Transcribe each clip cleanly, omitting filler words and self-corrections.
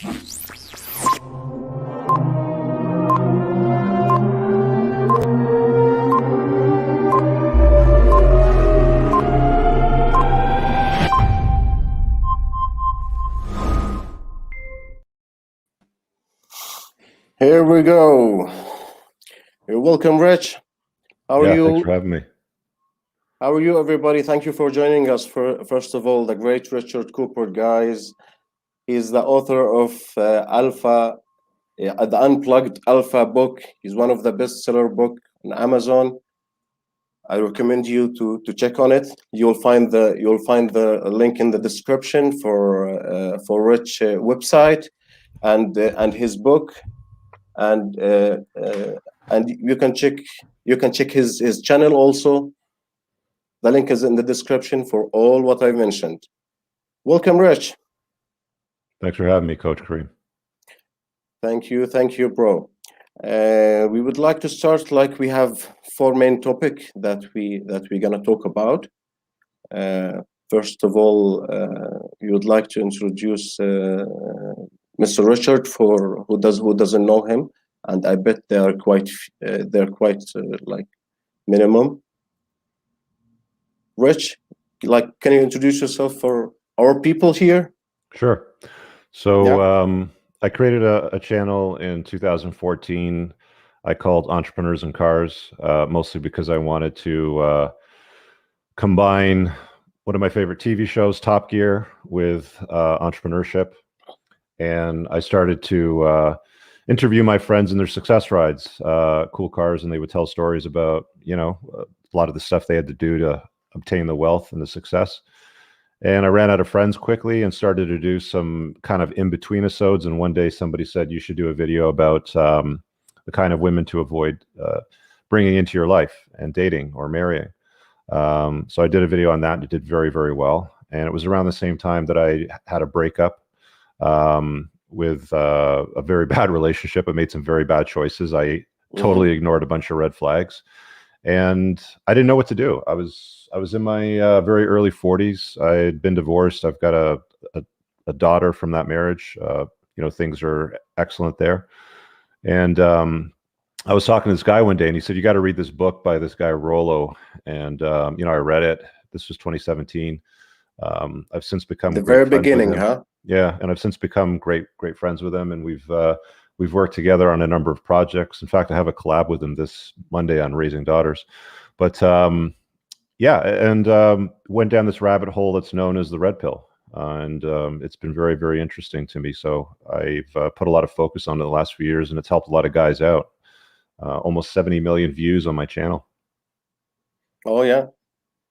Here we go. You're welcome, Rich. How are you? Thanks for having me. How are you, everybody? Thank you for joining us. First of all, the great Richard Cooper, guys. He's the author of Alpha, the Unplugged Alpha book. He's one of the bestseller book on Amazon. I recommend you to check on it. You'll find the link in the description for Rich website and his book. And you can check his channel also. The link is in the description for all what I mentioned. Welcome, Rich. Thanks for having me, Coach Kareem. Thank you, bro. We would like to start, like, we have 4 main topics that we're gonna talk about. First of all, you would like to introduce Mr. Richard for who doesn't know him, and I bet they are quite like minimum. Rich, like, can you introduce yourself for our people here? Sure. So I created a channel in 2014 I called Entrepreneurs and Cars, mostly because I wanted to combine one of my favorite TV shows, Top Gear, with entrepreneurship. And I started to interview my friends in their success rides, cool cars, and they would tell stories about, a lot of the stuff they had to do to obtain the wealth and the success. And I ran out of friends quickly and started to do some kind of in-between episodes. And one day somebody said, you should do a video about the kind of women to avoid bringing into your life and dating or marrying. So I did a video on that, and it did very, very well. And it was around the same time that I had a breakup with a very bad relationship. I made some very bad choices. I totally ignored a bunch of red flags. And I didn't know what to do. I was in my very early 40s. I had been divorced. I've got a daughter from that marriage. Things are excellent there. And I was talking to this guy one day, and he said, you got to read this book by this guy, Rollo. And, I read it. This was 2017. I've since become the very beginning, huh? Yeah. And I've since become great friends with him. And we've worked together on a number of projects. In fact, I have a collab with him this Monday on raising daughters. But went down this rabbit hole that's known as the red pill. And it's been very, very interesting to me. So I've put a lot of focus on it the last few years, and it's helped a lot of guys out. Almost 70 million views on my channel. Oh, yeah.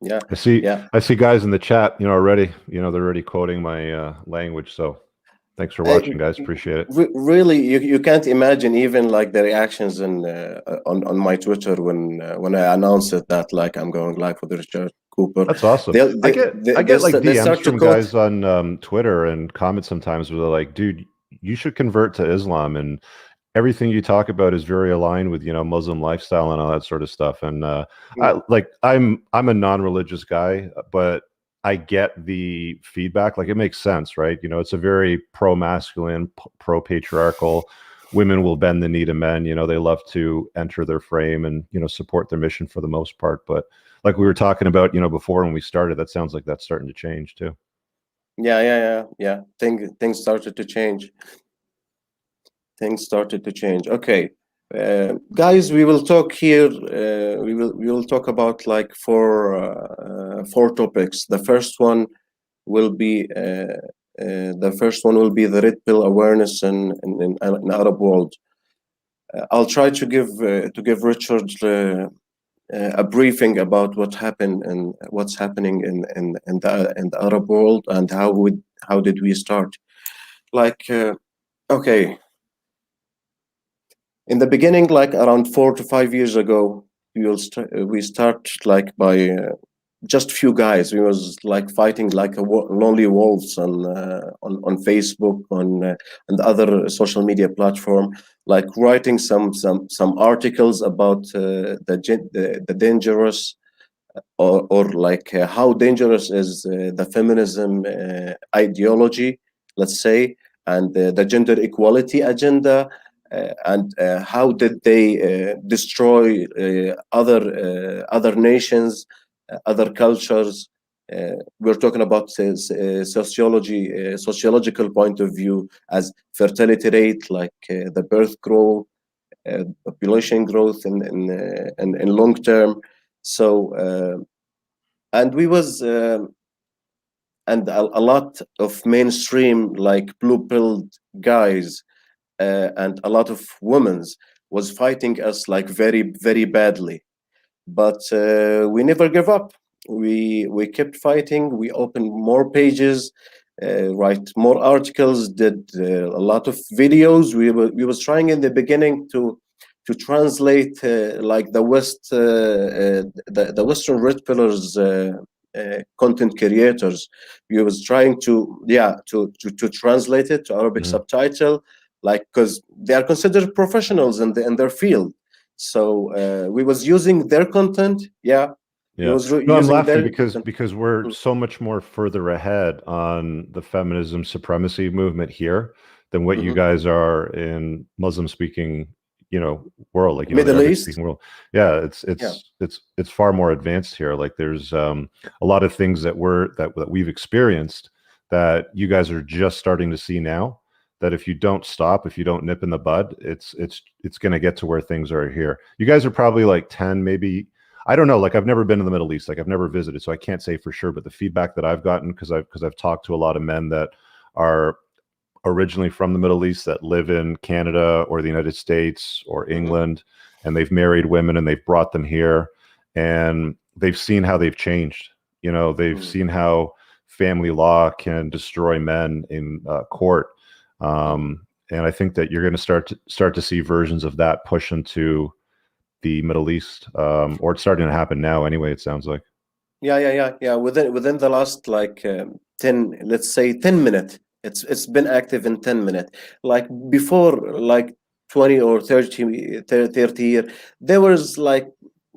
Yeah. I see guys in the chat, already, they're already quoting my language. So thanks for watching, guys. Appreciate it. Really, you can't imagine even like the reactions on my Twitter when I announced it that, like, I'm going live with Richard Cooper. That's awesome. I get like DMs from guys on Twitter and comments sometimes where they're like, dude, you should convert to Islam, and everything you talk about is very aligned with, Muslim lifestyle and all that sort of stuff. And I'm a non-religious guy, but I get the feedback. Like, it makes sense, right? It's a very pro-masculine, pro-patriarchal. Women will bend the knee to men. They love to enter their frame and, support their mission for the most part. But like we were talking about, before when we started, that sounds like that's starting to change too. Yeah. Things started to change. Okay, guys, we will talk here. We will talk about like four topics. The first one will be the red pill awareness in Arab world. I'll try to give Richard a briefing about what happened and what's happening in the Arab world and how did we start. Okay. In the beginning, like around 4 to 5 years ago, we start like by just few guys. We was like fighting like lonely wolves on Facebook, and other social media platform, like writing some articles about the dangerous or like how dangerous is the feminism ideology, let's say, and the gender equality agenda, and how did they destroy other nations, other cultures. We're talking about sociological point of view, as fertility rate, like the birth growth, population growth in long term. So and we was and a lot of mainstream like blue-pilled guys and a lot of women's was fighting us like very, very badly. But we never gave up. We kept fighting. We opened more pages, write more articles, did a lot of videos. We was trying in the beginning to translate like the the Western red pillars content creators. We was trying to translate it to Arabic subtitle, like, because they are considered professionals in their field. So we was using their content. Yeah. No, I'm laughing because we're so much more further ahead on the feminism supremacy movement here than what you guys are in Muslim speaking, world, like Middle East speaking world. Yeah, it's far more advanced here. Like there's a lot of things that we've experienced that you guys are just starting to see now. That if you don't stop, if you don't nip in the bud, it's going to get to where things are here. You guys are probably like 10, maybe. I don't know. Like I've never been in the Middle East. Like I've never visited, so I can't say for sure. But the feedback that I've gotten, because I've talked to a lot of men that are originally from the Middle East that live in Canada or the United States or England, and they've married women and they've brought them here, and they've seen how they've changed. They've seen how family law can destroy men in court. And I think that you're going to start to see versions of that push into the Middle East, or it's starting to happen now. Anyway, it sounds like. Yeah. Within the last like 10, let's say 10 minutes, it's been active in 10 minutes. Like before, like 20 or 30 years, there was like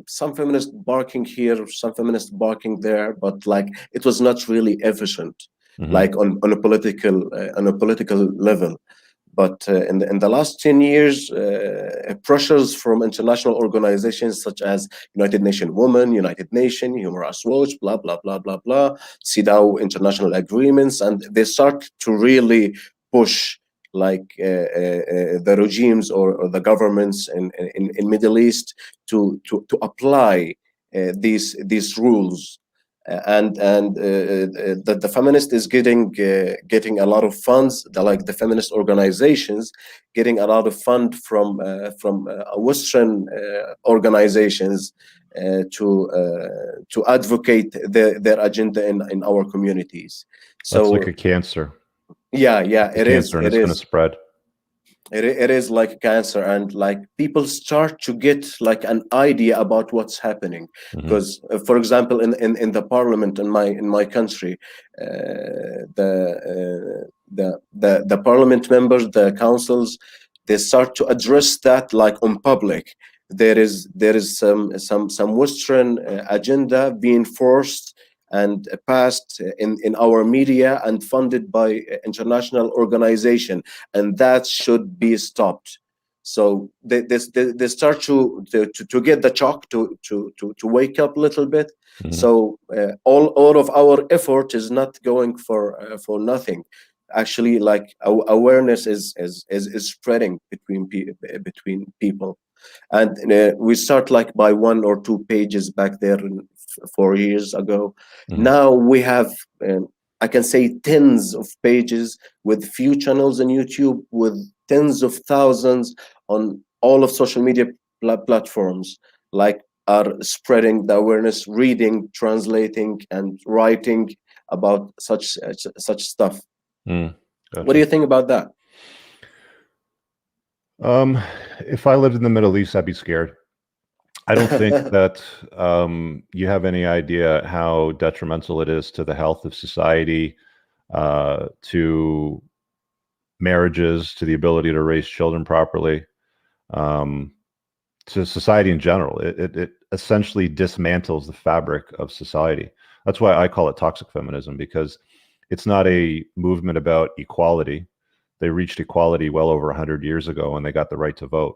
some feminists barking here, some feminists barking there, but like it was not really efficient, like on a political level. But in the last 10 years, pressures from international organizations such as United Nations Women, United Nations, Human Rights Watch, blah, blah, blah, blah, blah, CEDAW international agreements, and they start to really push like the regimes or the governments in Middle East to apply these rules. And the feminist is getting a lot of funds. Like the feminist organizations getting a lot of fund from Western organizations to advocate their agenda in our communities. So that's like a cancer. Yeah, it is. It's going to spread. It is like cancer, and like people start to get like an idea about what's happening. Because for example, in the parliament in my country, the parliament members, the councils, they start to address that like on public. There is some Western agenda being forced and passed in our media and funded by international organization, and that should be stopped. So they start to get the shock to wake up a little bit. So all of our effort is not going for nothing. Actually, like awareness is spreading between people, and we start like by 1 or 2 pages back there 4 years ago. Now we have I can say tens of pages with few channels on YouTube, with tens of thousands on all of social media platforms, like are spreading the awareness, reading, translating, and writing about such stuff. Gotcha. What do you think about that? If I lived in the Middle East, I'd be scared. I don't think that you have any idea how detrimental it is to the health of society, to marriages, to the ability to raise children properly, to society in general. It essentially dismantles the fabric of society. That's why I call it toxic feminism, because it's not a movement about equality. They reached equality well over 100 years ago when they got the right to vote.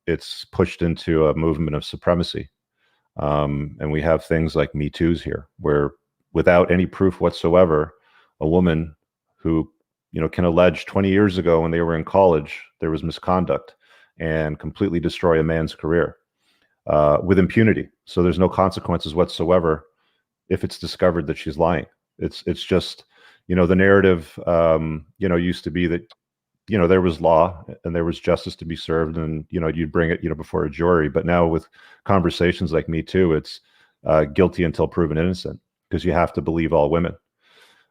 It's pushed into a movement of supremacy. And we have things like Me Too's here, where without any proof whatsoever, a woman who, you know, can allege 20 years ago when they were in college, there was misconduct, and completely destroy a man's career with impunity. So there's no consequences whatsoever if it's discovered that she's lying. It's just, you know, the narrative, you know, used to be that, you know, there was law and there was justice to be served, and, you know, you'd bring it, you know, before a jury. But now with conversations like Me Too, it's guilty until proven innocent, because you have to believe all women.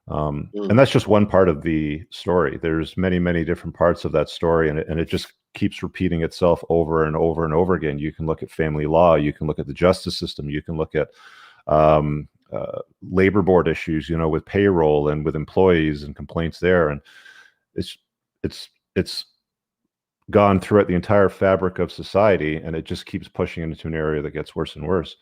And that's just one part of the story. There's many, many different parts of that story, and it just keeps repeating itself over and over and over again. You can look at family law, you can look at the justice system, you can look at labor board issues, you know, with payroll and with employees and complaints there. And it's gone throughout the entire fabric of society, and it just keeps pushing into an area that gets worse and worse.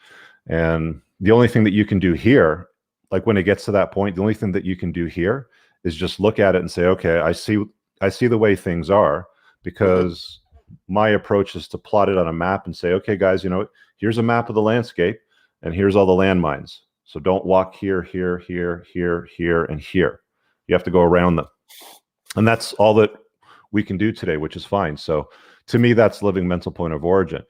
And the only thing that you can do here, like when it gets to that point, the only thing that you can do here is just look at it and say, okay, I see the way things are, because my approach is to plot it on a map and say, okay, guys, you know, here's a map of the landscape, and here's all the landmines. So don't walk here, here, here, here, here, and here. You have to go around them. And that's all that we can do today, which is fine. So to me, that's living mental point of origin.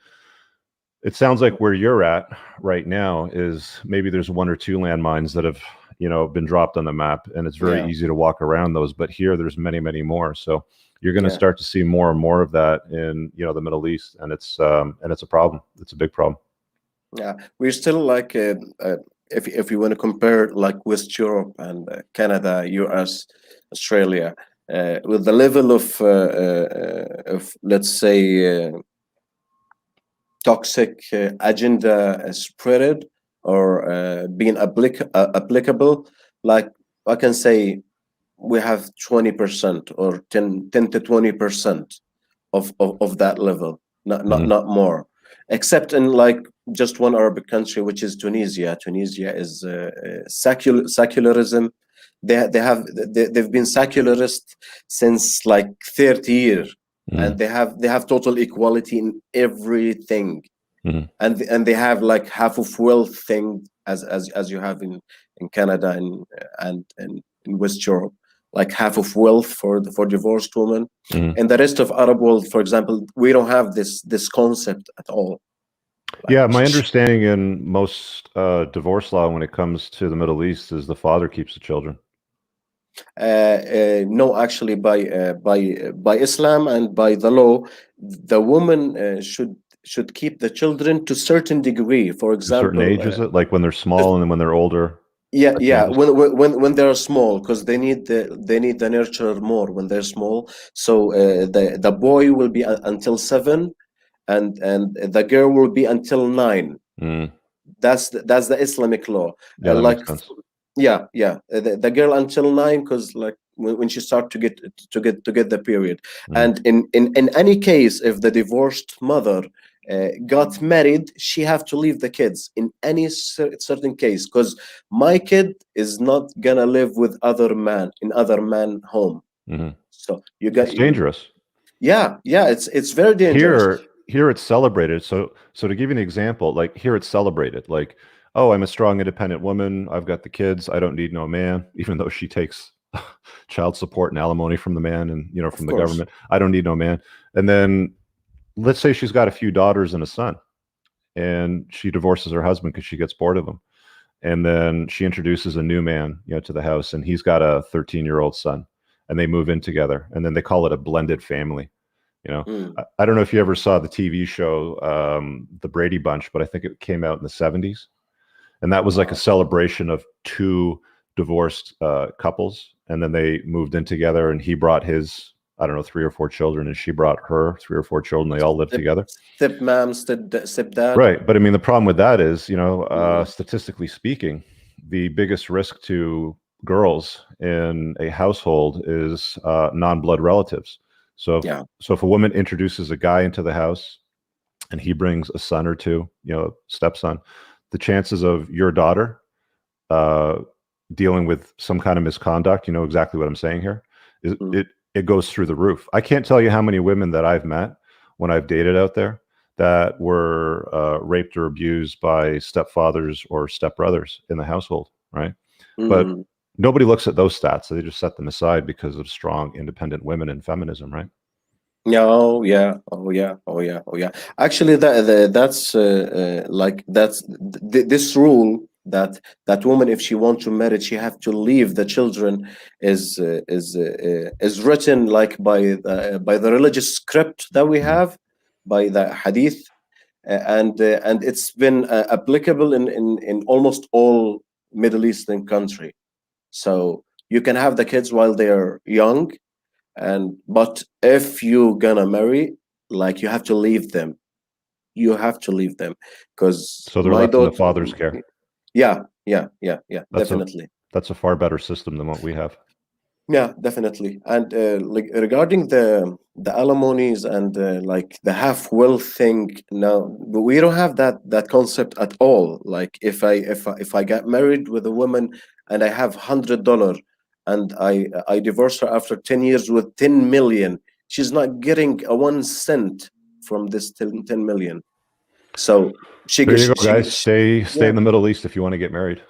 It sounds like where you're at right now is maybe there's one or two landmines that have, you know, been dropped on the map, and it's very easy to walk around those. But here, there's many, many more. So you're going to start to see more and more of that in, you know, the Middle East, and it's a problem. It's a big problem. Yeah, we're still like if you want to compare like West Europe and Canada, US, Australia, with the level of let's say toxic agenda spread or being applicable, like I can say we have 20% or 10 to 20% of that level, not more, except in like just one Arabic country, which is Tunisia. Tunisia is secularism. They've been secularist since like 30 years. And they have total equality in everything, and they have like half of wealth thing as you have in Canada and in West Europe, like half of wealth for divorced women. And the rest of Arab world, for example, we don't have this concept at all. Like, yeah, my understanding in most divorce law when it comes to the Middle East is the father keeps the children. No, actually, by Islam and by the law, the woman should keep the children to a certain degree. For example, a certain age, is it like when they're small and then when they're older? Yeah. When they're small, because they need the nurture more when they're small. So the boy will be until 7, and the girl will be until 9. That's the Islamic law. Yeah, that like makes sense. Yeah, the girl until 9, because like when she start to get the period. And in any case, if the divorced mother got married, she have to leave the kids in any certain case, because my kid is not gonna live with other man in other man home. So you got, it's dangerous. Yeah, it's very dangerous. Here it's celebrated. So to give you an example, like here it's celebrated. Like, oh, I'm a strong, independent woman. I've got the kids. I don't need no man, even though she takes child support and alimony from the man and, you know, from the government. I don't need no man. And then let's say she's got a few daughters and a son, and she divorces her husband because she gets bored of him. And then she introduces a new man, you know, to the house, and he's got a 13-year-old son, and they move in together, and then they call it a blended family. You know, I don't know if you ever saw the TV show, The Brady Bunch, but I think it came out in the 70s. And that was like a celebration of two divorced couples. And then they moved in together, and he brought his, I don't know, 3 or 4 children, and she brought her 3 or 4 children. They all lived together. Stepmom, stepdad. Right. But I mean, the problem with that is, you know, statistically speaking, the biggest risk to girls in a household is non-blood relatives. So if a woman introduces a guy into the house and he brings a son or two, you know, stepson, the chances of your daughter dealing with some kind of misconduct, you know exactly what I'm saying here, is it goes through the roof. I can't tell you how many women that I've met when I've dated out there that were raped or abused by stepfathers or stepbrothers in the household, right? But nobody looks at those stats. They just set them aside because of strong, independent women and feminism, right? Oh yeah, oh yeah, oh yeah, oh yeah. Actually, that's this rule that woman, if she wants to marry, she have to leave the children is written like by the religious script that we have, by the hadith, and it's been applicable in almost all Middle Eastern country. So you can have the kids while they are young, but if you're gonna marry, like you have to leave them. You have to leave them because So they're my left in the daughter. father's care. Yeah, That's definitely. that's a far better system than what we have. Yeah, definitely. And like regarding the alimonies and like the half will thing, no, we don't have that concept at all. Like if I get married with a woman and I have $100 and I divorce her after 10 years with 10 million, she's not getting a 1 cent from this 10 million. So There you go, guys. Stay yeah. in the Middle East if you want to get married.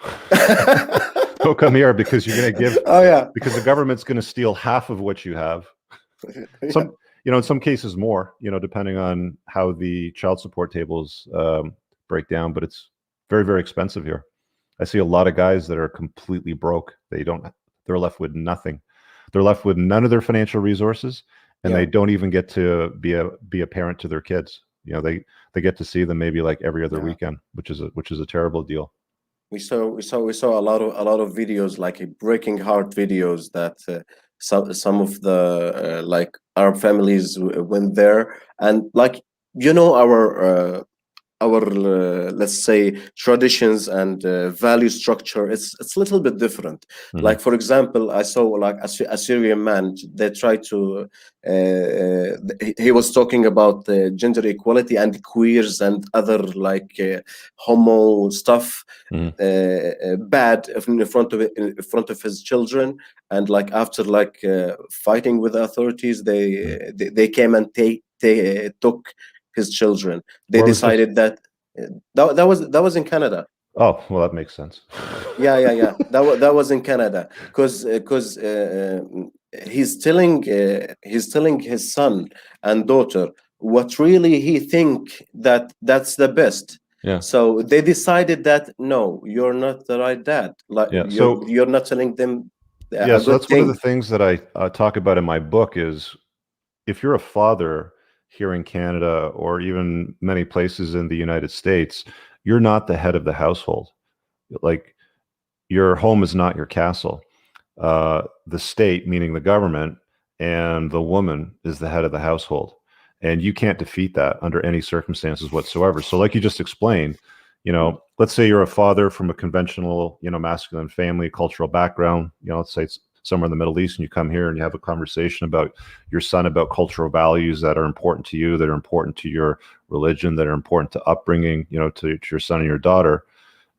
Don't come here because you're going to give. Oh yeah. Because the government's going to steal half of what you have. Some, in some cases more. Depending on how the child support tables break down. But it's very, very expensive here. I see a lot of guys that are completely broke. They're left with nothing. They're left with none of their financial resources, and they don't even get to be a parent to their kids. They get to see them maybe like every other weekend, which is a terrible deal. We saw a lot of videos, like breaking heart videos, that some of the like Arab families went there, and like our let's say traditions and value structure, it's a little bit different. Like for example, I saw like a Syrian man. They tried to he was talking about gender equality and queers and other like homo stuff, bad in front of his children, and like after like fighting with the authorities, they came and took his children. They decided that that was in Canada. Oh, well, that makes sense. Yeah. That was in Canada because he's telling his son and daughter what really he think that's the best. Yeah. So they decided that no, you're not the right dad. Like you're not telling them a so good that's thing. one of the things that I talk about in my book is, if you're a father here in Canada or even many places in the United States, you're not the head of the household. Like, your home is not your castle. The state, meaning the government, and the woman is the head of the household. And you can't defeat that under any circumstances whatsoever. So like you just explained, let's say you're a father from a conventional, masculine family, cultural background, let's say it's somewhere in the Middle East, and you come here and you have a conversation about your son, about cultural values that are important to you, that are important to your religion, that are important to upbringing, to your son and your daughter.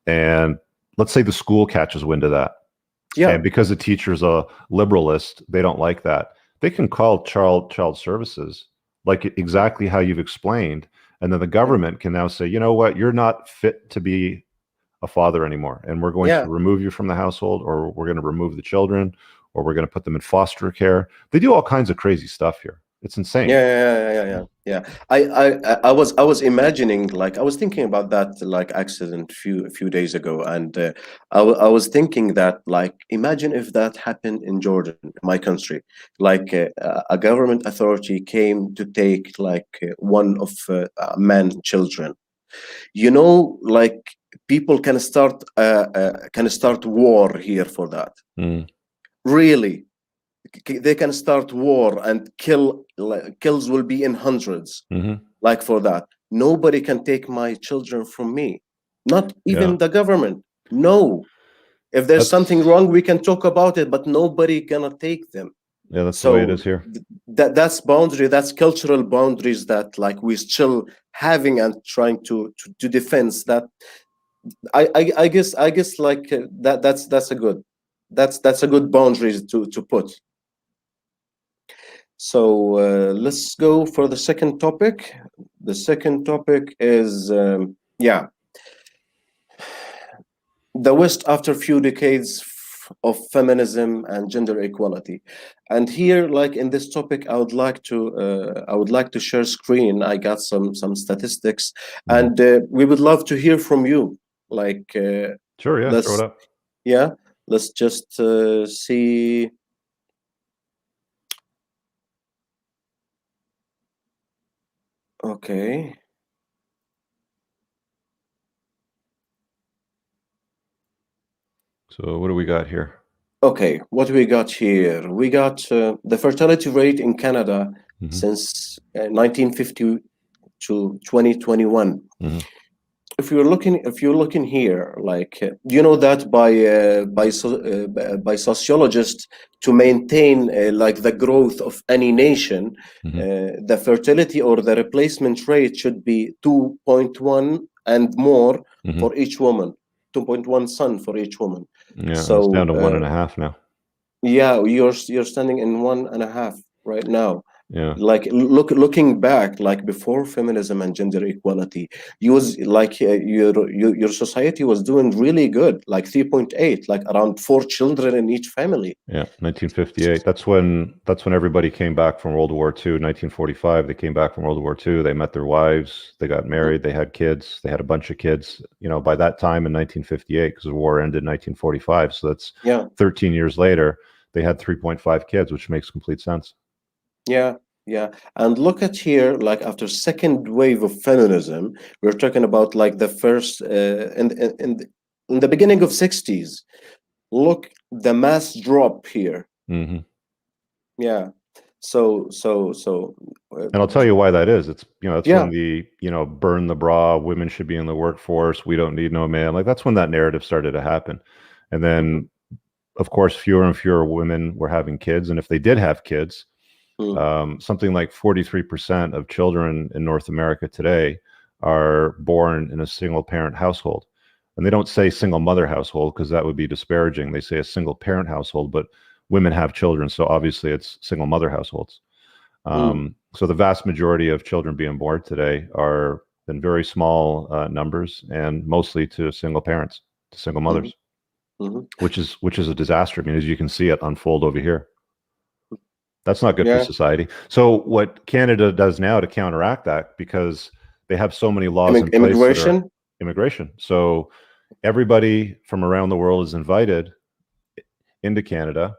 And let's say the school catches wind of that. Yeah. And because the teacher's a liberalist, they don't like that. They can call child services, like exactly how you've explained. And then the government can now say, you know what, you're not fit to be a father anymore, and we're going to remove you from the household, or we're going to remove the children, or we're going to put them in foster care. They do all kinds of crazy stuff here. It's insane. Yeah. I was imagining, like I was thinking about that like accident a few days ago, and I was thinking that, like, imagine if that happened in Jordan, my country, like a government authority came to take like one of man children. Like people can start war here for that. Really. They can start war and kills will be in hundreds. Like for that, nobody can take my children from me, not even the government. No, if there's something wrong, we can talk about it, but nobody gonna take them. Yeah, that's the way it is here. That's boundary, that's cultural boundaries that like we're still having and trying to defend that. I guess like that's a good boundary to put. So let's go for the second topic. The second topic is, the West after a few decades of feminism and gender equality. And here, like in this topic, I would like to share screen. I got some statistics, and we would love to hear from you. Like, sure, yeah, throw it up. Yeah, let's just see. Okay. So what do we got here? Okay, what we got here? We got the fertility rate in Canada since 1950 to 2021. If you're looking here, like you know that by sociologists, to maintain like the growth of any nation, the fertility or the replacement rate should be 2.1 and more for each woman, 2.1 son for each woman. Yeah, so it's down to 1.5 now. Yeah, you're standing in 1.5 right now. Yeah, like looking back, like before feminism and gender equality, you was like your society was doing really good, like 3.8, like around 4 children in each family. Yeah, 1958. That's when everybody came back from World War II. 1945, they came back from World War II. They met their wives. They got married. They had kids. They had a bunch of kids. You know, by that time in 1958, because the war ended in 1945, so that's 13 years later. They had 3.5 kids, which makes complete sense. Yeah, and look at here, like after second wave of feminism, we're talking about like the first in the beginning of 60s. Look, the mass drop here. Yeah. So and I'll tell you why that is. It's, you know, that's when the, you know, burn the bra, women should be in the workforce, we don't need no man. Like that's when that narrative started to happen. And then of course, fewer and fewer women were having kids. And if they did have kids, something like 43% of children in North America today are born in a single parent household. And they don't say single mother household because that would be disparaging. They say a single parent household, but women have children. So obviously it's single mother households. So the vast majority of children being born today are in very small numbers and mostly to single parents, to single mothers. Which is a disaster. I mean, as you can see it unfold over here. That's not good for society. So what Canada does now to counteract that, because they have so many laws in place, immigration. So everybody from around the world is invited into Canada,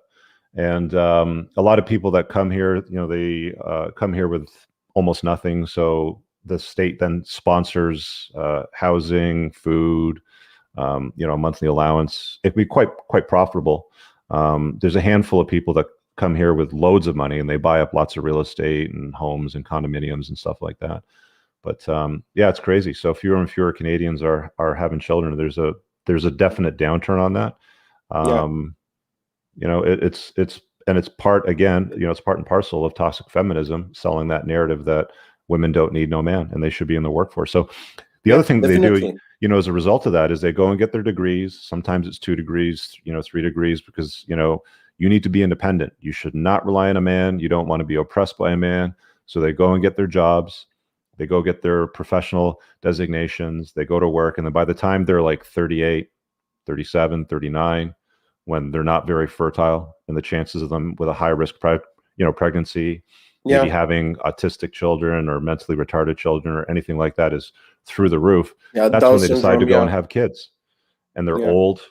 and a lot of people that come here, you know, they come here with almost nothing. So the state then sponsors housing, food, you know, monthly allowance. It can be quite profitable. There's a handful of people that come here with loads of money and they buy up lots of real estate and homes and condominiums and stuff like that. But yeah, it's crazy. So fewer and fewer Canadians are having children. There's a definite downturn on that. You know, it's part, again, you know, it's part and parcel of toxic feminism, selling that narrative that women don't need no man and they should be in the workforce. So the other thing that they do, you know, as a result of that is they go and get their degrees. Sometimes it's 2 degrees, you know, 3 degrees, because, you know, you need to be independent. You should not rely on a man. You don't want to be oppressed by a man. So they go and get their jobs. They go get their professional designations. They go to work. And then by the time they're like 38, 37, 39, when they're not very fertile, and the chances of them with a high risk, pregnancy, maybe having autistic children or mentally retarded children or anything like that is through the roof. That's when they decide to go and have kids. And they're old.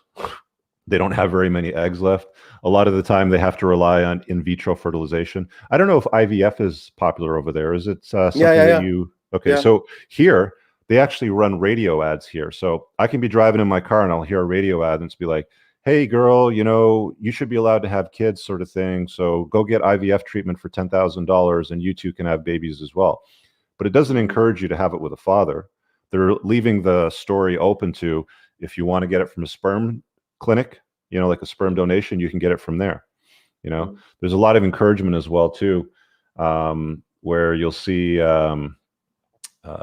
They don't have very many eggs left. A lot of the time they have to rely on in vitro fertilization. I don't know if IVF is popular over there. Is it something that you... Okay, so here, they actually run radio ads here. So I can be driving in my car and I'll hear a radio ad and it's be like, hey girl, you know, you should be allowed to have kids, sort of thing. So go get IVF treatment for $10,000 and you too can have babies as well. But it doesn't encourage you to have it with a father. They're leaving the story open to, if you want to get it from a sperm clinic, you know, like a sperm donation, you can get it from there. You know, there's a lot of encouragement as well too, where you'll see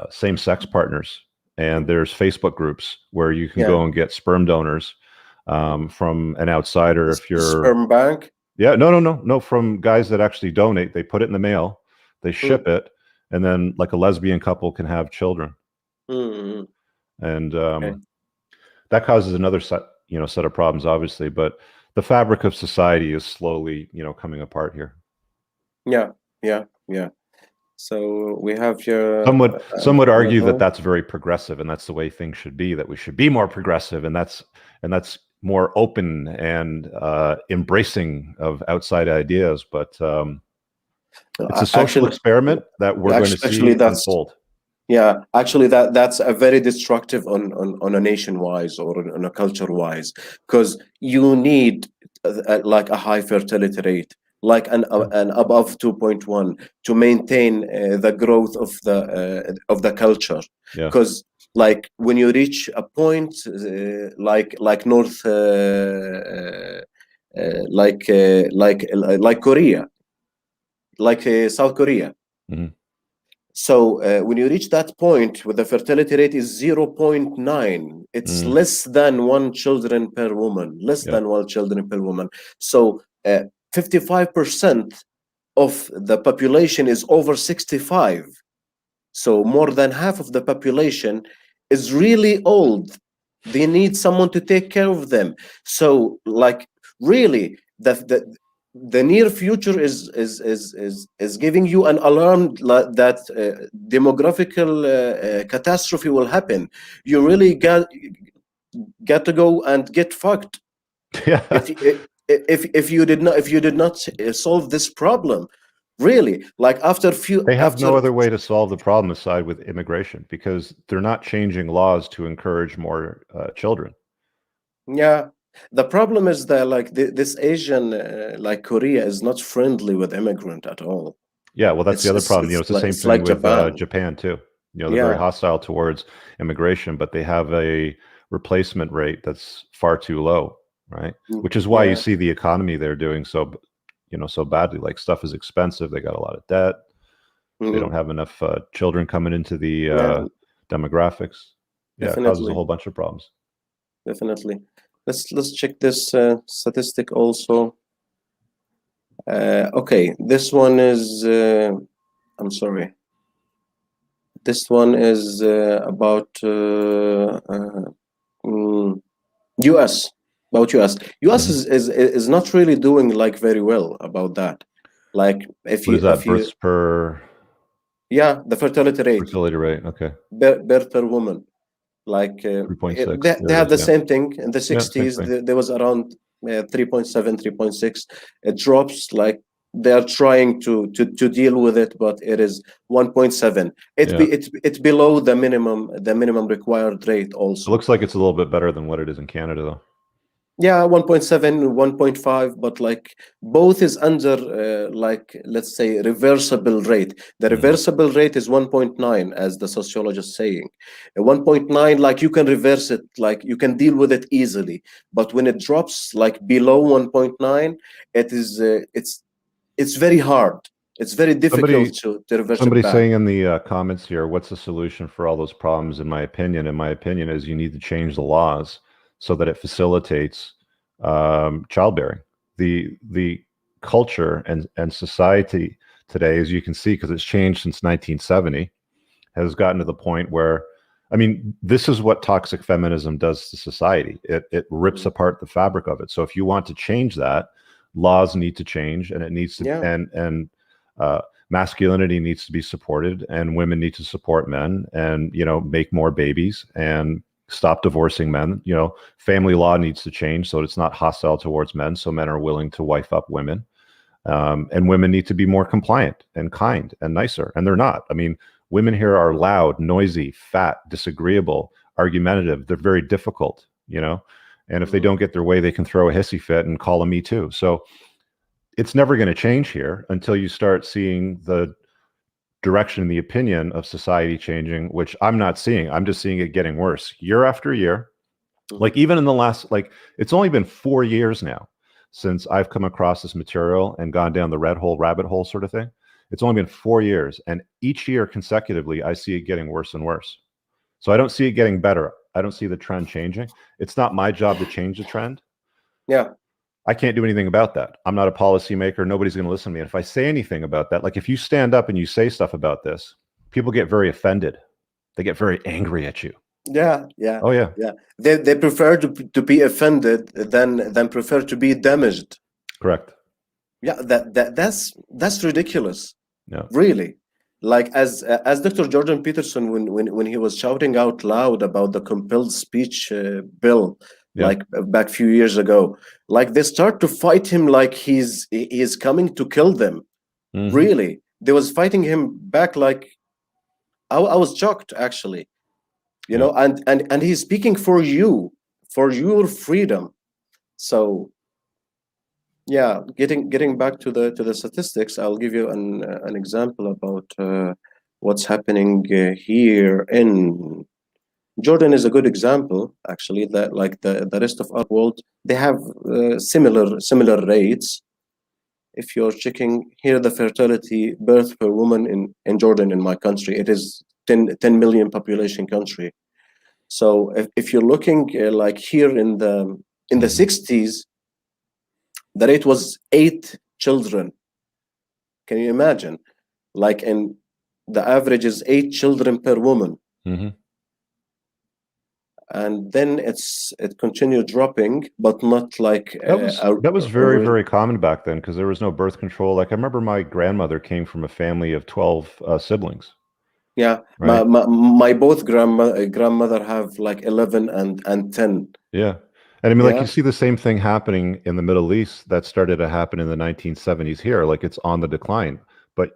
same-sex partners, and there's Facebook groups where you can go and get sperm donors from an outsider. If you're sperm bank. Yeah, no. From guys that actually donate, they put it in the mail, they ship it, and then like a lesbian couple can have children. And Okay. that causes another set of problems, obviously. But the fabric of society is slowly, coming apart here. Yeah. So we have here. Some would argue that that's very progressive, and that's the way things should be. That we should be more progressive, and that's more open and embracing of outside ideas. But it's a social experiment that we're going to see unfold. Yeah, actually, that's a very destructive on a nation wise or on a culture wise, because you need like a high fertility rate, like an above 2.1 to maintain the growth of the culture. Because like when you reach a point like North like Korea, like South Korea. So when you reach that point where the fertility rate is 0.9, it's less than one children per woman, than one children per woman. So 55% of the population is over 65. So more than half of the population is really old. They need someone to take care of them. So like really the near future is giving you an alarm that demographical catastrophe will happen. You really got to go and get fucked. Yeah. If you did not solve this problem, really, like they have no other way to solve the problem aside with immigration, because they're not changing laws to encourage more children. Yeah. The problem is that like this Asian, like Korea, is not friendly with immigrant at all. Yeah, well, that's the other problem. It's the same thing with Japan too. They're very hostile towards immigration, but they have a replacement rate that's far too low, right? Which is why you see the economy there doing so badly. Like stuff is expensive. They got a lot of debt. They don't have enough children coming into the demographics. Yeah, it causes a whole bunch of problems. Definitely. Let's check this statistic also. Okay, this one is I'm sorry. This one is about US. About US. US is not really doing like very well about that. Like if what is that, births per? Yeah, the fertility rate. Fertility rate, okay. Birth per woman. Like 3.6. They have the same thing in the 60s. There was around 3.7, 3.6. It drops, like they are trying to deal with it, but it is 1.7. It's below the minimum required rate also. It looks like it's a little bit better than what it is in Canada though. Yeah, 1.7, 1.5, but like both is under like, let's say, reversible rate. The reversible rate is 1.9, as the sociologist is saying. 1.9, like you can reverse it, like you can deal with it easily. But when it drops like below 1.9, it is it's very hard. It's very difficult to reverse it back. Somebody's saying in the comments here, what's the solution for all those problems? In my opinion is you need to change the laws so that it facilitates childbearing. The culture and society today, as you can see, because it's changed since 1970, has gotten to the point where, I mean, this is what toxic feminism does to society. It rips apart the fabric of it. So if you want to change that, laws need to change, and it needs to, and masculinity needs to be supported, and women need to support men, and make more babies and stop divorcing men. Family law needs to change so it's not hostile towards men, so men are willing to wife up women, and women need to be more compliant and kind and nicer, and they're not. I mean, women here are loud, noisy, fat, disagreeable, argumentative. They're very difficult, and if they don't get their way, they can throw a hissy fit and call a Me Too. So it's never going to change here until you start seeing the direction, the opinion of society changing, which I'm not seeing. I'm just seeing it getting worse year after year. Like even in the last, like it's only been 4 years now since I've come across this material and gone down the rabbit hole sort of thing. It's only been 4 years, and each year consecutively, I see it getting worse and worse. So I don't see it getting better. I don't see the trend changing. It's not my job to change the trend. Yeah. I can't do anything about that. I'm not a policymaker. Nobody's going to listen to me. And if I say anything about that, like if you stand up and you say stuff about this, people get very offended. They get very angry at you. Yeah, yeah. Oh yeah. Yeah. They prefer to be offended than prefer to be damaged. Correct. Yeah, that's ridiculous. Yeah. Really. Like as Dr. Jordan Peterson, when he was shouting out loud about the compelled speech bill, Yeah. like back a few years ago, like they start to fight him like he's coming to kill them. Mhm. Really, they was fighting him back. Like I was shocked, actually, you know, and he's speaking for you, for your freedom. So yeah, getting back to the statistics, I'll give you an example about what's happening here in Jordan. Is a good example, actually, that like the rest of our world, they have similar rates. If you're checking here, the fertility birth per woman in Jordan, in my country, it is 10 million population country. So if you're looking like here in the 60s, the rate was 8 children. Can you imagine? Like, and the average is 8 children per woman. Mm-hmm. And then it continued dropping, but not like that was very common back then, because there was no birth control. Like I remember my grandmother came from a family of 12 siblings. Yeah, right? my both grandmother have like 11 and 10. Yeah. And I mean, like you see the same thing happening in the Middle East that started to happen in the 1970s here. Like it's on the decline, but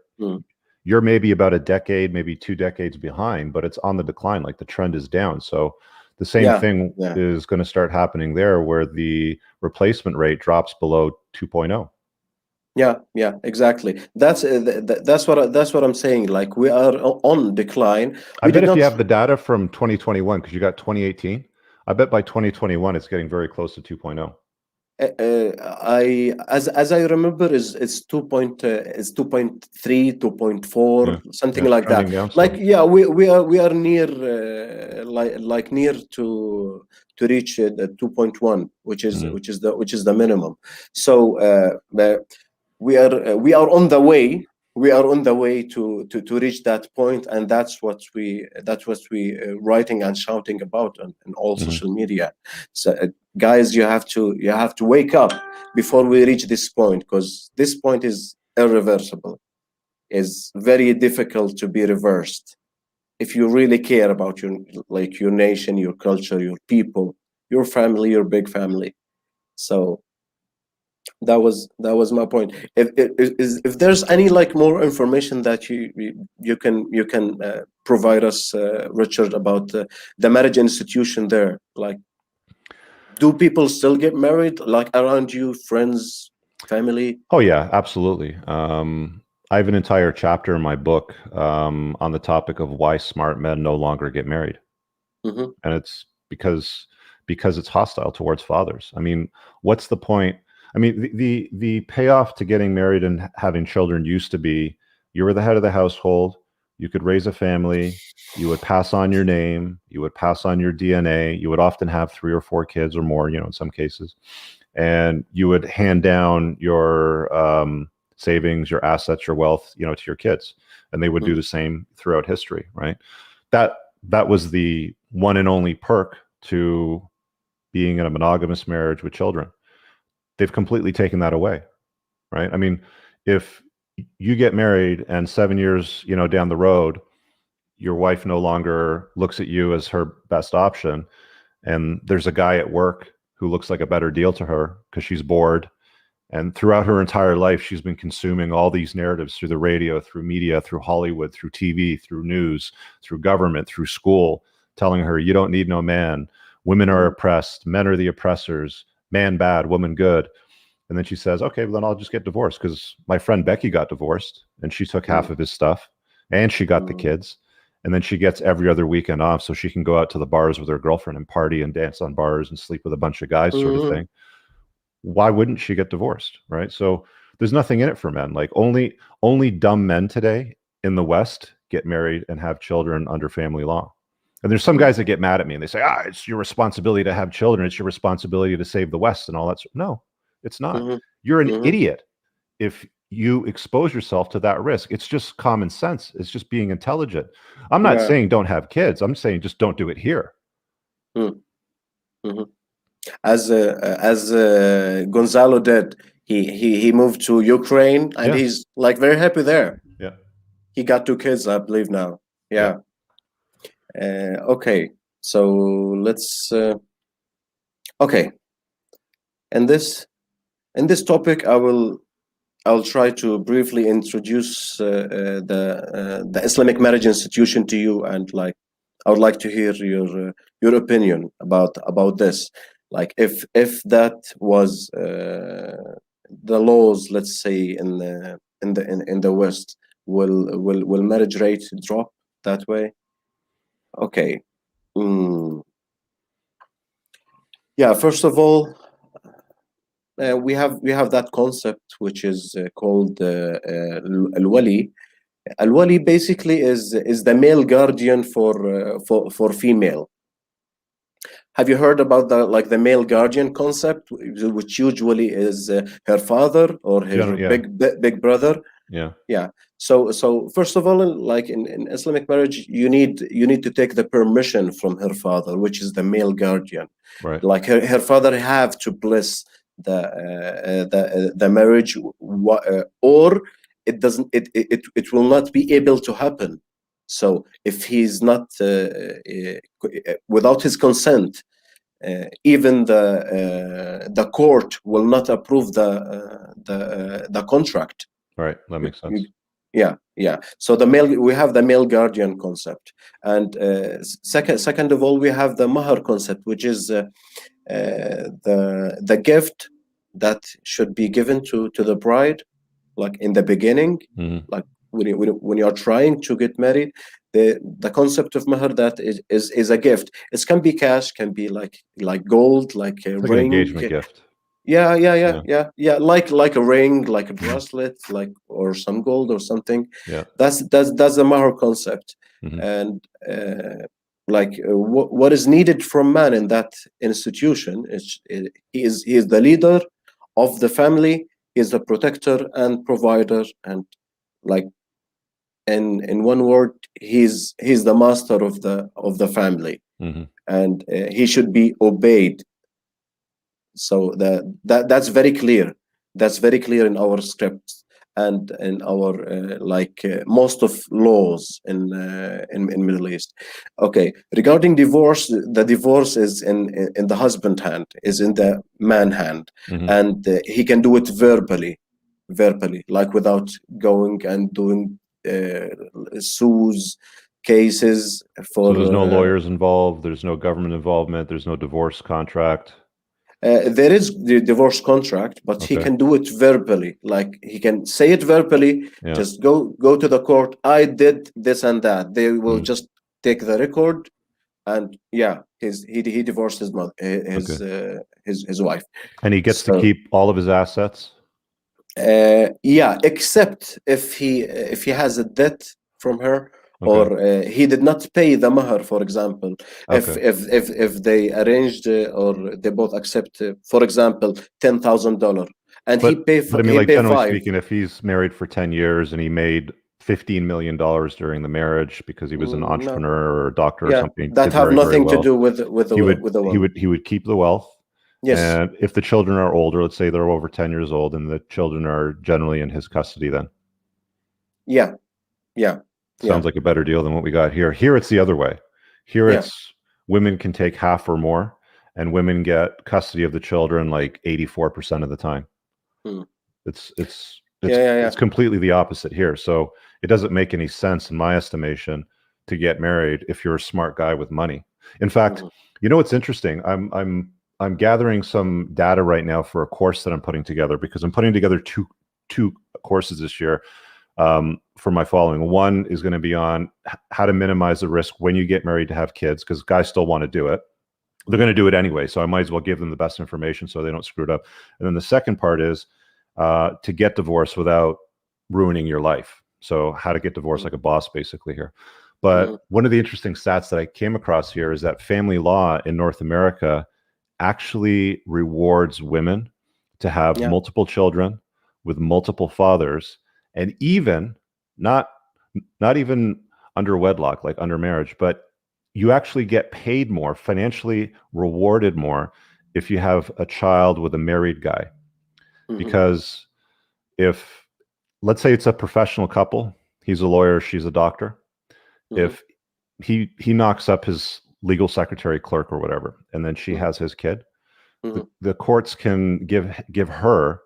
you're maybe about a decade, maybe 2 decades behind, but it's on the decline. Like the trend is down. So the same thing is going to start happening there, where the replacement rate drops below 2.0. Yeah, exactly. That's what I'm saying. Like we are on decline. I bet if you have the data from 2021, because you got 2018, I bet by 2021 it's getting very close to 2.0. As I remember, it's 2.3, 2.4, something like that. Down, like we are near like near to reach the 2.1, which is the minimum. So we are on the way. We are on the way to reach that point, and that's what we writing and shouting about in all social media. So guys, you have to wake up before we reach this point, because this point is irreversible. Is very difficult to be reversed if you really care about your nation, your culture, your people, your family, your big family. So that was my point. If there's any like more information that you can provide us, Richard, about the marriage institution there, like, do people still get married, like around you, friends, family? Oh yeah, absolutely. I have an entire chapter in my book on the topic of why smart men no longer get married, and it's because it's hostile towards fathers. I mean, what's the point? I mean, the payoff to getting married and having children used to be you were the head of the household, you could raise a family, you would pass on your name, you would pass on your DNA, you would often have 3 or 4 kids or more, in some cases, and you would hand down your savings, your assets, your wealth, to your kids, and they would do the same throughout history, right? That was the one and only perk to being in a monogamous marriage with children. They've completely taken that away, right? I mean, if you get married and 7 years, down the road, your wife no longer looks at you as her best option, and there's a guy at work who looks like a better deal to her because she's bored, and throughout her entire life, she's been consuming all these narratives through the radio, through media, through Hollywood, through TV, through news, through government, through school, telling her, you don't need no man. Women are oppressed. Men are the oppressors. Man bad, woman good. And then she says, okay, well, then I'll just get divorced, because my friend Becky got divorced and she took half of his stuff and she got the kids. And then she gets every other weekend off so she can go out to the bars with her girlfriend and party and dance on bars and sleep with a bunch of guys, sort of thing. Why wouldn't she get divorced, right? So there's nothing in it for men. Like only dumb men today in the West get married and have children under family law. And there's some guys that get mad at me and they say, it's your responsibility to have children. It's your responsibility to save the West and all that. No, It's not. You're an idiot if you expose yourself to that risk. It's just common sense. It's just being intelligent. I'm not saying don't have kids. I'm saying just don't do it here. As Gonzalo did, he moved to Ukraine, and he's like very happy there. Yeah, he got 2 kids, I believe now. Okay, so let's okay, and this topic I'll try to briefly introduce the Islamic marriage institution to you, and like I would like to hear your opinion about this. Like if that was the laws, let's say in the West, will marriage rate drop that way? Okay. Yeah. First of all, we have that concept which is called al-wali. Al-wali basically is the male guardian for female. Have you heard about the male guardian concept, which usually is her father or her big brother? Yeah. So first of all, like in Islamic marriage, you need to take the permission from her father, which is the male guardian. Right. Like her father have to bless the marriage, or it doesn't. It will not be able to happen. So if he's not without his consent, even the court will not approve the contract. Right, that makes sense. Yeah. So we have the male guardian concept, and second of all, we have the mahar concept, which is the gift that should be given to the bride, like in the beginning, like when you're trying to get married. The concept of mahar, that is a gift. It can be cash, can be like gold, like a ring, an engagement gift. Yeah. Like a ring, like a bracelet, like, or some gold or something. Yeah. That's the mahar concept. And what is needed from man in that institution is he is the leader of the family. He is the protector and provider, and like in one word, he's the master of the family, and he should be obeyed. So that's very clear. That's very clear in our scripts and in our most of laws in Middle East. Okay, regarding divorce, the divorce is in the husband hand, is in the man hand, and he can do it verbally, like without going and doing sues cases for. So there's no lawyers involved. There's no government involvement. There's no divorce contract. There is the divorce contract, but he can do it verbally. Like he can say it verbally. Yeah. Just go to the court. I did this and that. They will just take the record, and he divorced his mother, his wife, and he gets to keep all of his assets. Except if he has a debt from her. Or he did not pay the mahar, for example. If they arranged or they both accept, for example, $10,000, and he pay for. But I mean, like generally speaking, if he's married for 10 years and he made $15 million during the marriage because he was an entrepreneur or a doctor or something, that have nothing to do with the wealth. He would keep the wealth. Yes. And if the children are older, let's say they're over 10 years old, and the children are generally in his custody, then. Yeah. Sounds like a better deal than what we got here. Here it's the other way. Here it's women can take half or more, and women get custody of the children like 84% of the time. It's completely the opposite here. So it doesn't make any sense, in my estimation, to get married if you're a smart guy with money. In fact, you know what's interesting? I'm gathering some data right now for a course that I'm putting together, because I'm putting together two courses this year. For my following. One is going to be on how to minimize the risk when you get married to have kids, because guys still want to do it. They're going to do it anyway, so I might as well give them the best information so they don't screw it up. And then the second part is to get divorced without ruining your life. So how to get divorced like a boss, basically, here. But one of the interesting stats that I came across here is that family law in North America actually rewards women to have multiple children with multiple fathers, and even not even under wedlock, like under marriage, but you actually get paid more, financially rewarded more if you have a child with a married guy. Because if, let's say it's a professional couple, he's a lawyer, she's a doctor, if he knocks up his legal secretary, clerk, or whatever, and then she has his kid, the courts can give her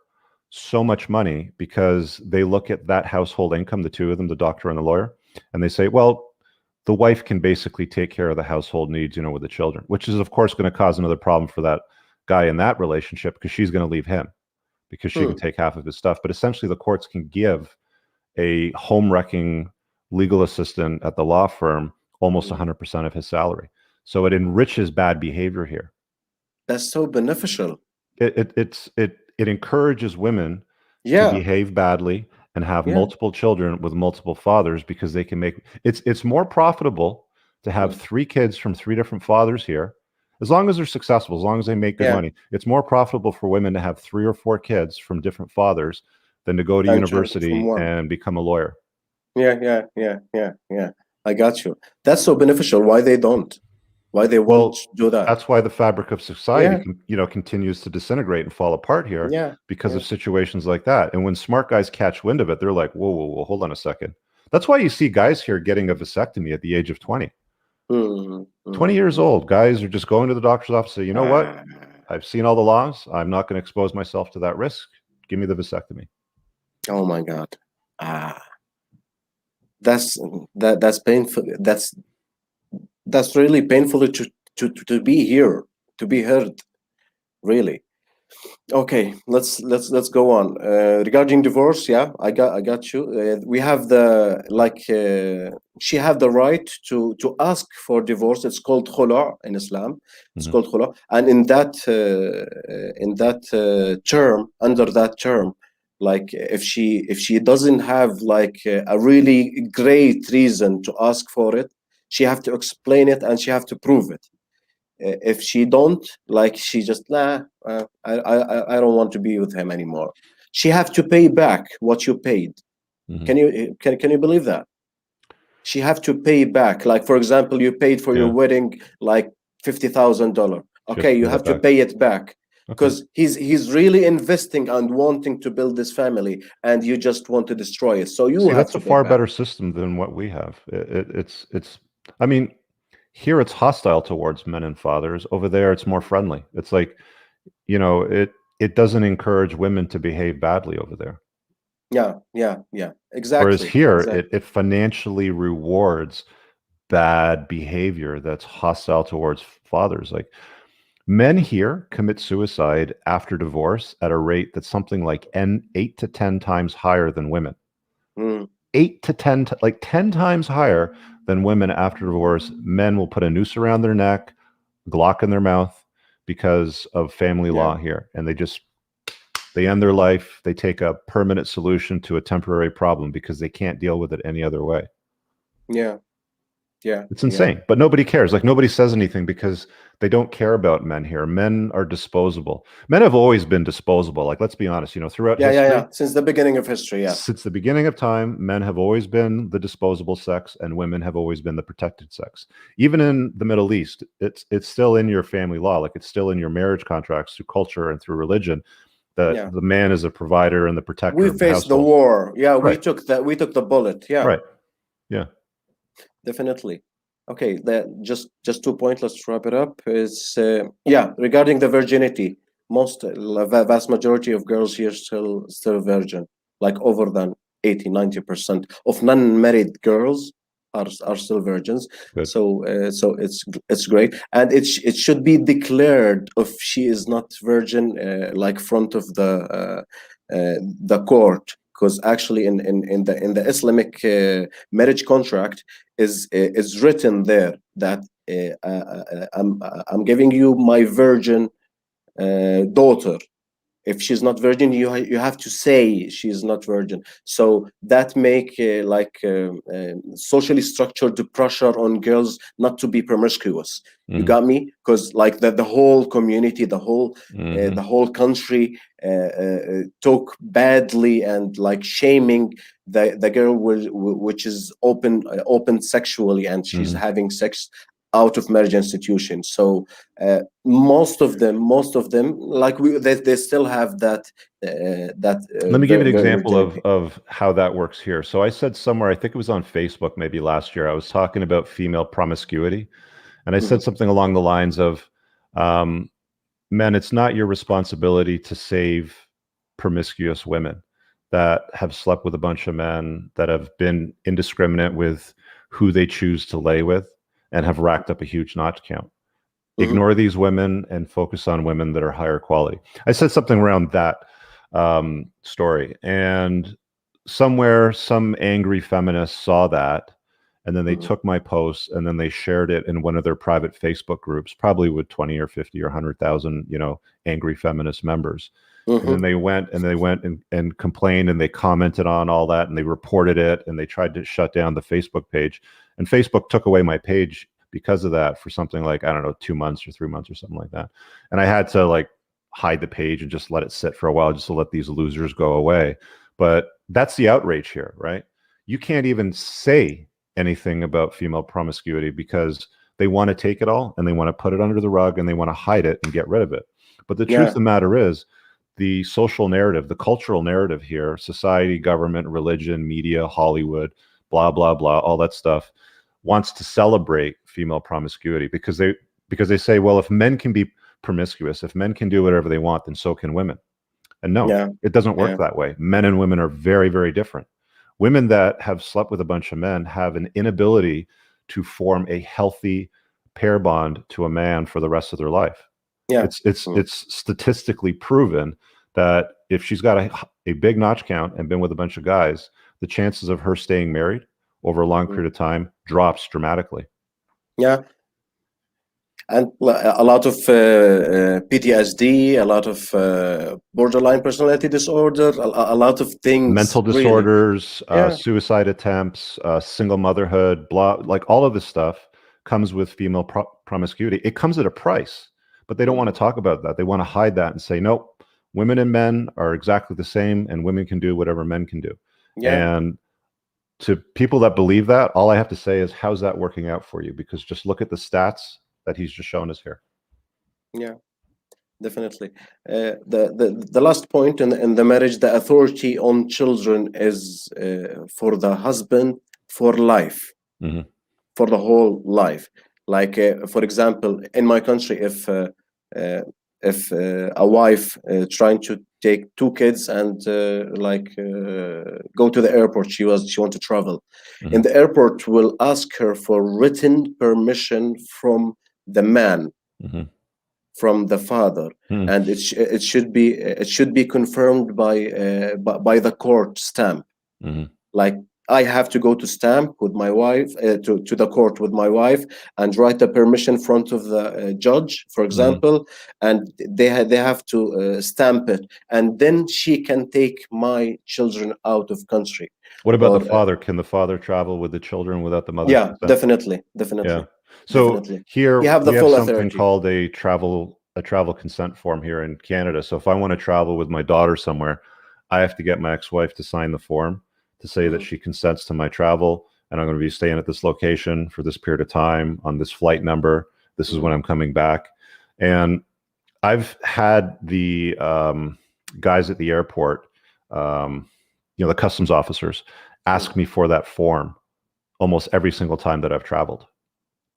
so much money because they look at that household income, the two of them, the doctor and the lawyer, and they say, well, the wife can basically take care of the household needs, you know, with the children, which is of course going to cause another problem for that guy in that relationship, because she's going to leave him because she can take half of his stuff. But essentially the courts can give a home wrecking legal assistant at the law firm almost 100% of his salary. So it enriches bad behavior here. That's so beneficial. It encourages women to behave badly and have multiple children with multiple fathers, because they can make it's more profitable to have 3 kids from 3 different fathers here, as long as they're successful, as long as they make good money. It's more profitable for women to have 3 or 4 kids from different fathers than to go to university and become a lawyer. Yeah. I got you. That's so beneficial. Why they don't? Why they won't do that? That's why the fabric of society, continues to disintegrate and fall apart here because of situations like that. And when smart guys catch wind of it, they're like, whoa, hold on a second. That's why you see guys here getting a vasectomy at the age of 20. 20 years old. Guys are just going to the doctor's office and say, you know what? I've seen all the laws. I'm not going to expose myself to that risk. Give me the vasectomy. Oh my God. That's painful. That's really painful to be here, to be heard, really. Okay, let's go on. Regarding divorce, I got you. We have she have the right to ask for divorce. It's called khula in Islam. It's called khula, and in that term, under that term, like if she doesn't have like a really great reason to ask for it, she have to explain it and she have to prove it. If she don't, like she just I don't want to be with him anymore, she have to pay back what you paid. Can you believe that? She have to pay back. Like for example, you paid for your wedding like $50,000. Okay, you have to pay it back because he's really investing and wanting to build this family, and you just want to destroy it. So you have that's to a far better system than what we have. It's I mean, here it's hostile towards men and fathers. Over there, it's more friendly. It's like, you know, it doesn't encourage women to behave badly over there. Yeah, exactly. Whereas here, it financially rewards bad behavior that's hostile towards fathers. Like men here commit suicide after divorce at a rate that's something like 8 to 10 times higher than women. 8 to 10, like 10 times higher than women after divorce. Men will put a noose around their neck, Glock in their mouth because of family law here. And they end their life. They take a permanent solution to a temporary problem because they can't deal with it any other way. Yeah. It's insane, but nobody cares. Like nobody says anything because they don't care about men here. Men are disposable. Men have always been disposable. Like, let's be honest, you know, throughout history. Since the beginning of history, Since the beginning of time, men have always been the disposable sex and women have always been the protected sex. Even in the Middle East, it's still in your family law. Like it's still in your marriage contracts through culture and through religion. The man is a provider and the protector. We faced the war. We took the bullet. Right. Yeah. Definitely. Okay, that just 2 points. Let's wrap it up. Is regarding the virginity, vast majority of girls here still virgin, like over than 80-90% of non-married girls are still virgins. Good. So it's great, and it should be declared if she is not virgin, like front of the court. Because actually, in the Islamic marriage contract is written there that I'm giving you my virgin daughter, If she's not virgin, you have to say she's not virgin. So that make socially structured pressure on girls not to be promiscuous. You got me? Because like the whole community, the whole country talk badly and like shaming the girl which is open sexually, and she's having sex out of marriage institution. So most of them like they still have that let me give you an example of how that works here. So I said somewhere, I think it was on Facebook maybe last year, I was talking about female promiscuity, and I said something along the lines of men, it's not your responsibility to save promiscuous women that have slept with a bunch of men, that have been indiscriminate with who they choose to lay with, and have racked up a huge notch count. Ignore these women and focus on women that are higher quality. I said something around that story, and somewhere some angry feminists saw that, and then they took my post and then they shared it in one of their private Facebook groups, probably with 20 or 50 or 100,000, angry feminist members. And then they went and complained, and they commented on all that, and they reported it, and they tried to shut down the Facebook page. And Facebook took away my page because of that for something like, I don't know, 2 months or 3 months or something like that. And I had to like hide the page and just let it sit for a while, just to let these losers go away. But that's the outrage here, right? You can't even say anything about female promiscuity because they want to take it all and they want to put it under the rug and they want to hide it and get rid of it. But the truth of the matter is, the social narrative, the cultural narrative here, society, government, religion, media, Hollywood, blah, blah, blah, all that stuff, wants to celebrate female promiscuity because they say, well, if men can be promiscuous, if men can do whatever they want, then so can women. And no, it doesn't work that way. Men and women are very, very different. Women that have slept with a bunch of men have an inability to form a healthy pair bond to a man for the rest of their life. It's statistically proven that if she's got a big notch count and been with a bunch of guys, the chances of her staying married over a long period of time drops dramatically. Yeah. And a lot of PTSD, a lot of borderline personality disorder, a lot of things. Mental disorders, suicide attempts, single motherhood, blah, like all of this stuff comes with female promiscuity. It comes at a price, but they don't want to talk about that. They want to hide that and say, nope, women and men are exactly the same, and women can do whatever men can do. And to people that believe that, all I have to say is, how's that working out for you? Because just look at the stats that he's just shown us here. Yeah, definitely. The last point in the marriage, the authority on children is for the husband for life, for the whole life. Like, for example, in my country, if a wife trying to take 2 kids and go to the airport, she want to travel, in the airport will ask her for written permission from the man, from the father, and it should be confirmed by the court stamp. Like, I have to go to stamp with my wife to the court with my wife and write the permission in front of the judge, for example, and they have to stamp it, and then she can take my children out of country. What about the father? Can the father travel with the children without the mother? Yeah, definitely. Yeah. So here you have the full something authority called a travel consent form here in Canada. So if I want to travel with my daughter somewhere, I have to get my ex-wife to sign the form to say that she consents to my travel, and I'm going to be staying at this location for this period of time on this flight number. This is when I'm coming back. And I've had the guys at the airport, the customs officers, ask me for that form almost every single time that I've traveled.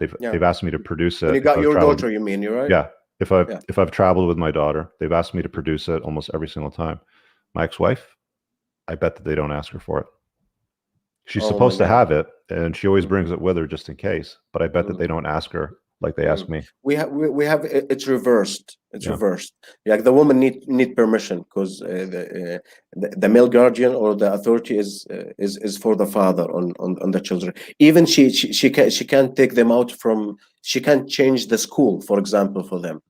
They've asked me to produce it. When you got your daughter, you mean, you're right? Yeah. If I've traveled with my daughter, they've asked me to produce it almost every single time. My ex-wife, I bet that they don't ask her for it. She's supposed to have it, and she always brings it with her just in case. But I bet that they don't ask her like they ask me. We have it's reversed. It's reversed. Like, the woman need permission because the male guardian or the authority is for the father on the children. Even she can't take them out from. She can't change the school, for example, for them.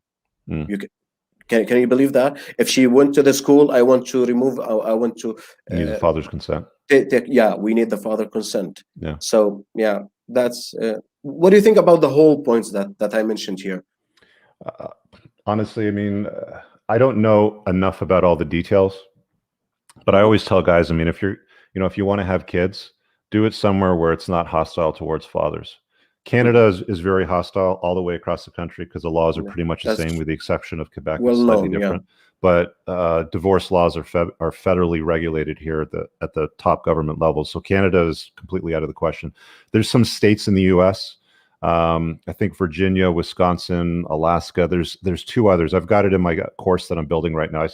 Can you believe that? If she went to the school, I want to remove. I want to. Need the father's consent. Yeah, we need the father consent. Yeah. So yeah, that's. What do you think about the whole points that I mentioned here? Honestly, I mean, I don't know enough about all the details, but I always tell guys, I mean, if if you want to have kids, do it somewhere where it's not hostile towards fathers. Canada is very hostile all the way across the country because the laws are pretty much the same, with the exception of Quebec. Well is slightly known, different. Yeah. But divorce laws are federally regulated here at the top government level. So Canada is completely out of the question. There's some states in the U.S. I think Virginia, Wisconsin, Alaska. There's two others. I've got it in my course that I'm building right now.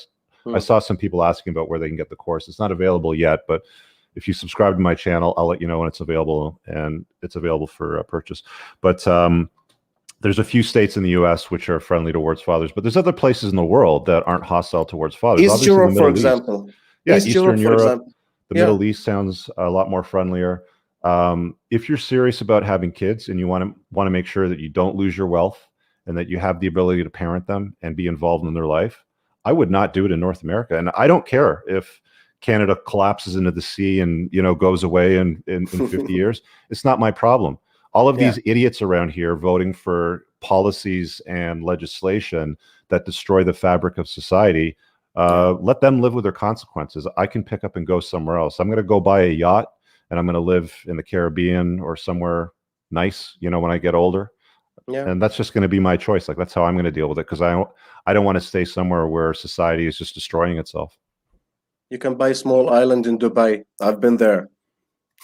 I saw some people asking about where they can get the course. It's not available yet, but if you subscribe to my channel, I'll let you know when it's available, and it's available for purchase. But there's a few states in the U.S. which are friendly towards fathers, but there's other places in the world that aren't hostile towards fathers. East Europe, for example. Yeah, Eastern Europe. The Middle East sounds a lot more friendlier. If you're serious about having kids and you want to make sure that you don't lose your wealth and that you have the ability to parent them and be involved in their life, I would not do it in North America. And I don't care if Canada collapses into the sea and goes away in 50 years. It's not my problem. All of these idiots around here voting for policies and legislation that destroy the fabric of society, let them live with their consequences. I can pick up and go somewhere else. I'm going to go buy a yacht and I'm going to live in the Caribbean or somewhere nice, when I get older. Yeah. And that's just going to be my choice. Like, that's how I'm going to deal with it, because I don't want to stay somewhere where society is just destroying itself. You can buy a small island in Dubai. I've been there.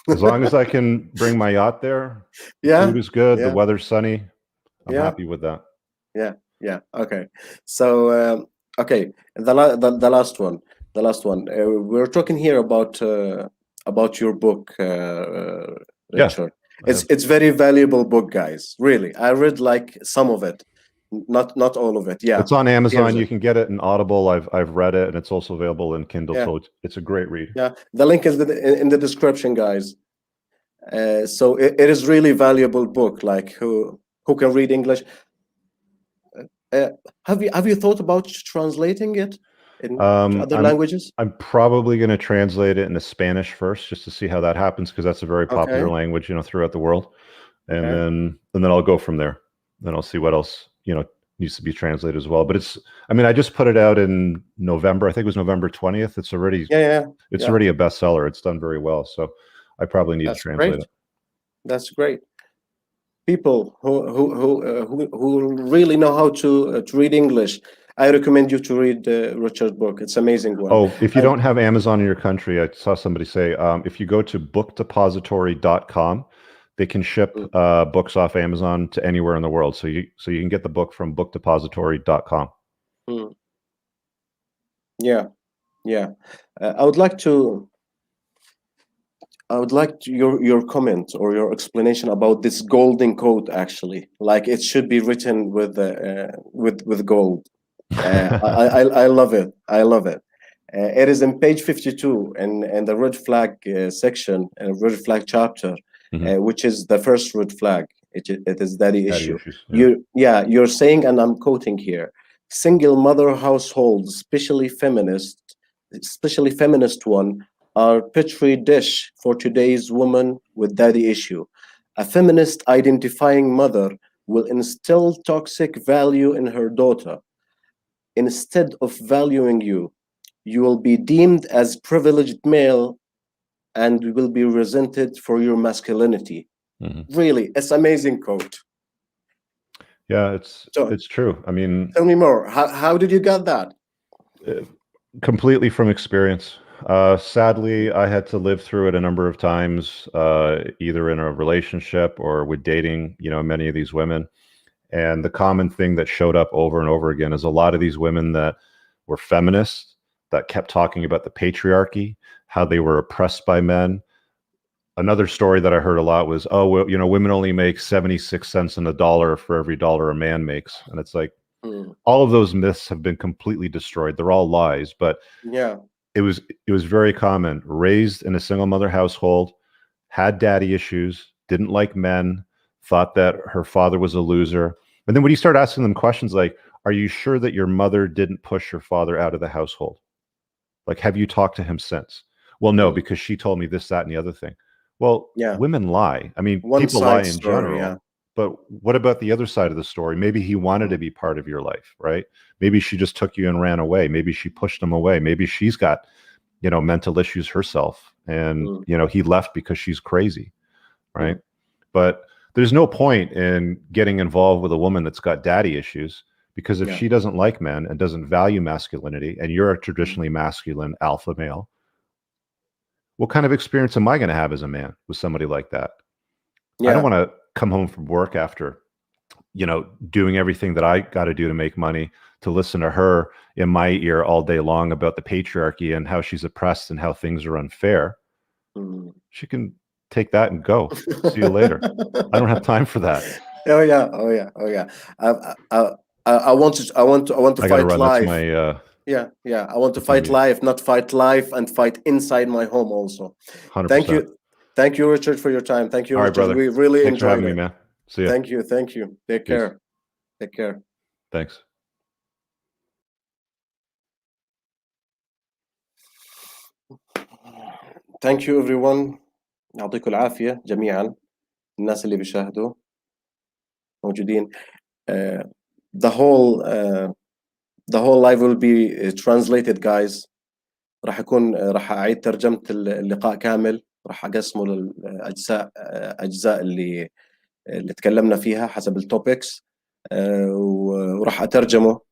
As long as I can bring my yacht there, food is good, the weather's sunny, I'm happy with that. Yeah. Okay. So okay, the last one. We're talking here about your book, Richard. It's very valuable book, guys. Really, I read like some of it. Not all of it. Yeah, it's on Amazon. You can get it in Audible. I've read it, and it's also available in Kindle. So it's a great read. Yeah, the link is in the description, guys. So it is really valuable book. Like, who can read English? Have you thought about translating it in other languages? I'm probably going to translate it into Spanish first, just to see how that happens, because that's a very popular language, throughout the world. And then I'll go from there. Then I'll see what else needs to be translated as well. But I just put it out in November. I think it was November 20th. It's already already a bestseller. It's done very well. So I probably need to translate it. That's great. People who really know how to read English, I recommend you to read Richard's book. It's an amazing one. Oh, if you don't have Amazon in your country, I saw somebody say, if you go to bookdepository.com, they can ship books off Amazon to anywhere in the world. So you can get the book from bookdepository.com. Yeah. I would like your comment or your explanation about this golden code. Actually, like, it should be written with gold. I love it. It is in page 52 and the red flag section, red flag chapter. Which is the first red flag. It is daddy issue. You're saying, and I'm quoting here: single mother households, especially feminist one, are petri dish for today's woman with daddy issue. A feminist identifying mother will instill toxic value in her daughter. Instead of valuing you, you will be deemed as privileged male and will be resented for your masculinity. Really, it's amazing quote. Yeah, it's true. I mean, tell me more. How did you get that? Completely from experience. Sadly, I had to live through it a number of times, either in a relationship or with dating, many of these women. And the common thing that showed up over and over again is a lot of these women that were feminists that kept talking about the patriarchy, how they were oppressed by men. Another story that I heard a lot was, women only make 76 cents in the dollar for every dollar a man makes. And it's like, all of those myths have been completely destroyed. They're all lies, but it was very common. Raised in a single mother household, had daddy issues, didn't like men, thought that her father was a loser. And then when you start asking them questions like, are you sure that your mother didn't push your father out of the household? Like, have you talked to him since? Well, no, because she told me this, that, and the other thing. Well, women lie. I mean, people lie in general. But what about the other side of the story? Maybe he wanted to be part of your life, right? Maybe she just took you and ran away. Maybe she pushed him away. Maybe she's got, you know, mental issues herself, and you know, he left because she's crazy, right? But there's no point in getting involved with a woman that's got daddy issues, because if she doesn't like men and doesn't value masculinity, and you're a traditionally masculine alpha male, what kind of experience am I going to have as a man with somebody like that? I don't want to come home from work after, you know, doing everything that I got to do to make money, to listen to her in my ear all day long about the patriarchy and how she's oppressed and how things are unfair. She can take that and go. See you later. I don't have time for that. Oh yeah. I want to fight life. I want to fight life, not fight life and fight inside my home also. 100%. Thank you, Richard, for your time. Thank you, all right, Richard. brother. We really Thanks for enjoyed having it. me, man. See ya. Thank you. Take care. Take care. Thanks. Thank you everyone. يعطيكم العافية جميعا الناس اللي بيشاهدوا موجودين. The whole live will be translated, guys. راح أعيد ترجمة اللقاء كامل، راح أقسمه للأجزاء اللي تكلمنا فيها حسب التوبكس، وراح أترجمه.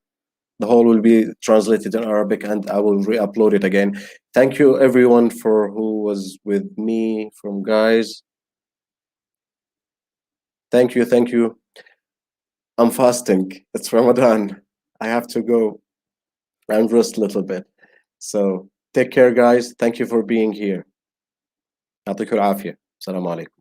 The whole will be translated in Arabic and I will re-upload it again. Thank you everyone for who was with me from guys. Thank you. I'm fasting. It's Ramadan. I have to go and rest a little bit. So take care, guys. Thank you for being here. يعطيكم العافية. السلام عليكم.